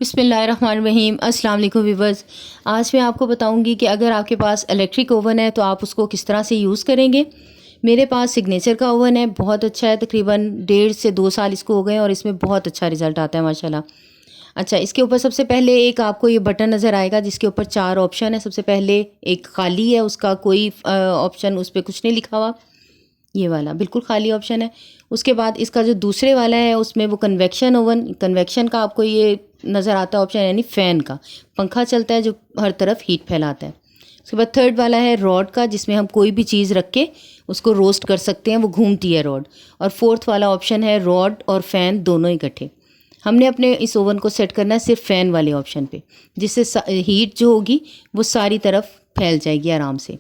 बिस्मिल्लाहिर्रहमानिर्रहीम। अस्सलाम वालेकुम व्यूअर्स। आज मैं आपको बताऊंगी कि अगर आपके पास इलेक्ट्रिक ओवन है तो आप उसको किस तरह से यूज़ करेंगे। मेरे पास सिग्नेचर का ओवन है, बहुत अच्छा है। तकरीबन 1.5 से 2 साल इसको हो गए और इसमें बहुत अच्छा रिज़ल्ट आता है माशाल्लाह। अच्छा, इसके ऊपर सबसे पहले एक आपको ये बटन नज़र आएगा जिसके ऊपर 4 ऑप्शन है। सबसे पहले एक खाली है, उसका कोई ऑप्शन उस पर कुछ नहीं लिखा हुआ, ये वाला बिल्कुल खाली ऑप्शन है। उसके बाद इसका जो दूसरे वाला है उसमें वो कन्वेक्शन का आपको ये नज़र आता है ऑप्शन, यानी फ़ैन का पंखा चलता है जो हर तरफ हीट फैलाता है। उसके बाद थर्ड वाला है रॉड का, जिसमें हम कोई भी चीज़ रख के उसको रोस्ट कर सकते हैं, वो घूमती है रॉड। और फोर्थ वाला ऑप्शन है रॉड और फ़ैन दोनों इकट्ठे। हमने अपने इस ओवन को सेट करना है सिर्फ फ़ैन वाले ऑप्शन पे, जिससे हीट जो होगी वो सारी तरफ फैल जाएगी आराम से।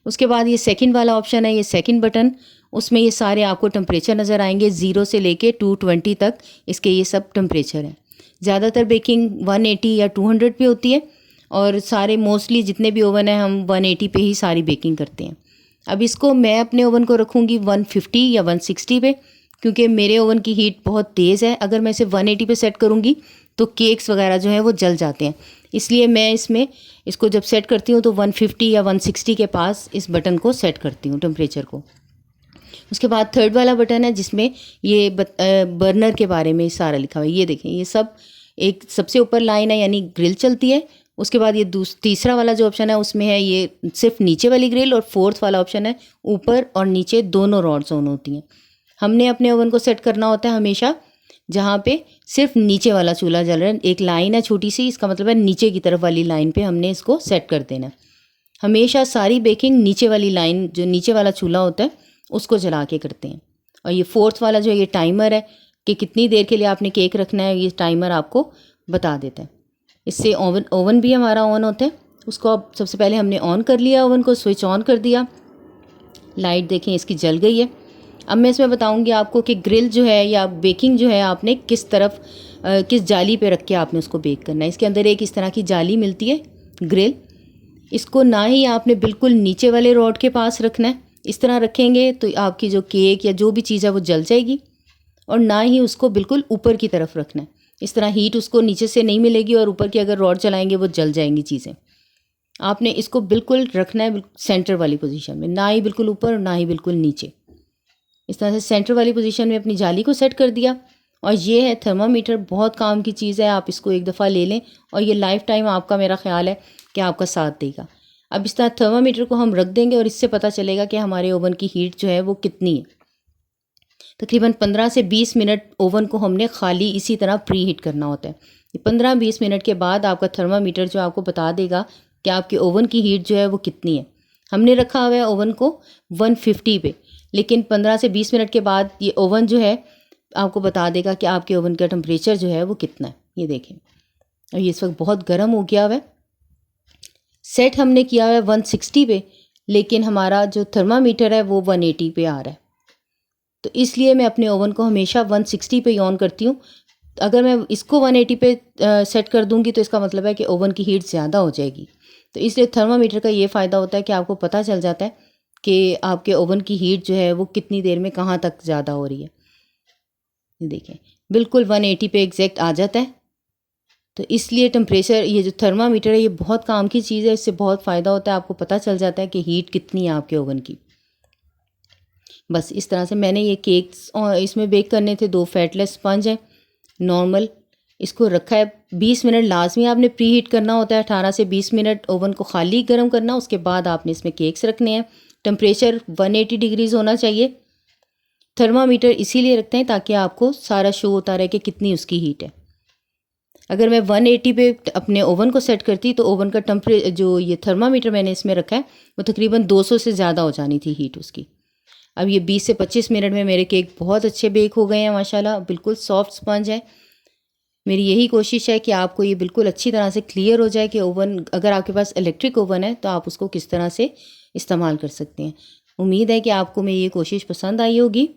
उसके बाद ये सेकंड वाला ऑप्शन है, ये सेकंड बटन, उसमें ये सारे आपको टेम्परेचर नज़र आएंगे 0 से लेके 220 तक इसके ये सब टेम्परेचर हैं। ज़्यादातर बेकिंग 180 या 200 पे होती है और सारे मोस्टली जितने भी ओवन हैं हम 180 पे ही सारी बेकिंग करते हैं। अब इसको मैं अपने ओवन को रखूँगी 150 या 160 पे, क्योंकि मेरे ओवन की हीट बहुत तेज़ है। अगर मैं इसे 180 पे सेट करूँगी तो केक्स वगैरह जो हैं वो जल जाते हैं, इसलिए मैं इसको जब सेट करती हूँ तो 150 या 160 के पास इस बटन को सेट करती हूँ टेम्परेचर को। उसके बाद थर्ड वाला बटन है जिसमें ये बर्नर के बारे में सारा लिखा हुआ है। ये देखें, ये सब एक सबसे ऊपर लाइन है यानी ग्रिल चलती है। उसके बाद ये तीसरा वाला जो ऑप्शन है उसमें है ये सिर्फ नीचे वाली ग्रिल, और फोर्थ वाला ऑप्शन है ऊपर और नीचे दोनों रॉड्स ऑन होती हैं। हमने अपने ओवन को सेट करना होता है हमेशा जहाँ पे सिर्फ नीचे वाला चूल्हा जल रहा है। एक लाइन है छोटी सी, इसका मतलब है नीचे की तरफ वाली लाइन पे हमने इसको सेट कर देना है। हमेशा सारी बेकिंग नीचे वाली लाइन, जो नीचे वाला चूल्हा होता है उसको जला के करते हैं। और ये फोर्थ वाला जो ये टाइमर है कि कितनी देर के लिए आपने केक रखना है, ये टाइमर आपको बता देता है। इससे ओवन भी हमारा ऑन होता है। उसको अब सबसे पहले हमने ऑन कर लिया, ओवन को स्विच ऑन कर दिया, लाइट देखें इसकी जल गई है। अब मैं इसमें बताऊंगी आपको कि ग्रिल जो है या बेकिंग जो है आपने किस तरफ किस जाली पे रख के आपने उसको बेक करना है। इसके अंदर एक इस तरह की जाली मिलती है ग्रिल, इसको ना ही आपने बिल्कुल नीचे वाले रॉड के पास रखना है, इस तरह रखेंगे तो आपकी जो केक या जो भी चीज़ है वो जल जाएगी, और ना ही उसको बिल्कुल ऊपर की तरफ रखना है। इस तरह हीट उसको नीचे से नहीं मिलेगी और ऊपर की अगर रॉड चलाएंगे वो जल जाएंगी चीज़ें। आपने इसको बिल्कुल रखना है सेंटर वाली पोजीशन में, ना ही बिल्कुल ऊपर और ना ही बिल्कुल नीचे। इस तरह से सेंटर वाली पोजीशन में अपनी जाली को सेट कर दिया। और ये है थर्मामीटर, बहुत काम की चीज़ है, आप इसको एक दफ़ा ले लें और ये लाइफ टाइम आपका, मेरा ख्याल है कि आपका साथ देगा। अब इस तरह थर्मामीटर को हम रख देंगे और इससे पता चलेगा कि हमारे ओवन की हीट जो है वो कितनी है। तकरीबन 15 से 20 मिनट ओवन को हमने खाली इसी तरह प्री हीट करना होता है। 15-20 मिनट के बाद आपका थर्मामीटर जो आपको बता देगा कि आपके ओवन की हीट जो है वो कितनी है। हमने रखा हुआ है ओवन को 150 पे, लेकिन 15 से 20 मिनट के बाद ये ओवन जो है आपको बता देगा कि आपके ओवन का टेम्परेचर जो है वो कितना है। ये देखें, और ये इस वक्त बहुत गर्म हो गया हुआ है। सेट हमने किया हुआ है 160 पे, लेकिन हमारा जो थर्मामीटर है वो 180 पे आ रहा है, तो इसलिए मैं अपने ओवन को हमेशा 160 पे ही ऑन करती हूँ। अगर मैं इसको 180 पे सेट कर दूँगी तो इसका मतलब है कि ओवन की हीट ज़्यादा हो जाएगी। तो इसलिए थर्मामीटर का ये फ़ायदा होता है कि आपको पता चल जाता है कि आपके ओवन की हीट जो है वो कितनी देर में कहाँ तक ज़्यादा हो रही है। देखें, बिल्कुल 180 पे एग्जैक्ट आ जाता है। तो इसलिए टेम्परेचर, ये जो थर्मामीटर है ये बहुत काम की चीज़ है, इससे बहुत फ़ायदा होता है, आपको पता चल जाता है कि हीट कितनी है आपके ओवन की। बस इस तरह से मैंने ये केक्स और इसमें बेक करने थे, 2 फैटलेस स्पंज हैं नॉर्मल, इसको रखा है 20 मिनट लाजमी आपने प्री हीट करना होता है। 18 से 20 मिनट ओवन को खाली गर्म करना, उसके बाद आपने इसमें केक्स रखने हैं। टेम्परेचर 180 डिग्रीज़ होना चाहिए। थर्मामीटर इसीलिए रखते हैं ताकि आपको सारा शो होता रहे कि कितनी उसकी हीट है। अगर मैं 180 पे अपने ओवन को सेट करती तो ओवन का जो ये थर्मामीटर मैंने इसमें रखा है वो तकरीबन 200 से ज़्यादा हो जानी थी हीट उसकी। अब ये 20 से 25 मिनट में मेरे केक बहुत अच्छे बेक हो गए हैं माशाल्लाह, बिल्कुल सॉफ्ट स्पंज है। मेरी यही कोशिश है कि आपको ये बिल्कुल अच्छी तरह से क्लियर हो जाए कि ओवन, अगर आपके पास इलेक्ट्रिक ओवन है तो आप उसको किस तरह से इस्तेमाल कर सकते हैं। उम्मीद है कि आपको मेरी ये कोशिश पसंद आई होगी।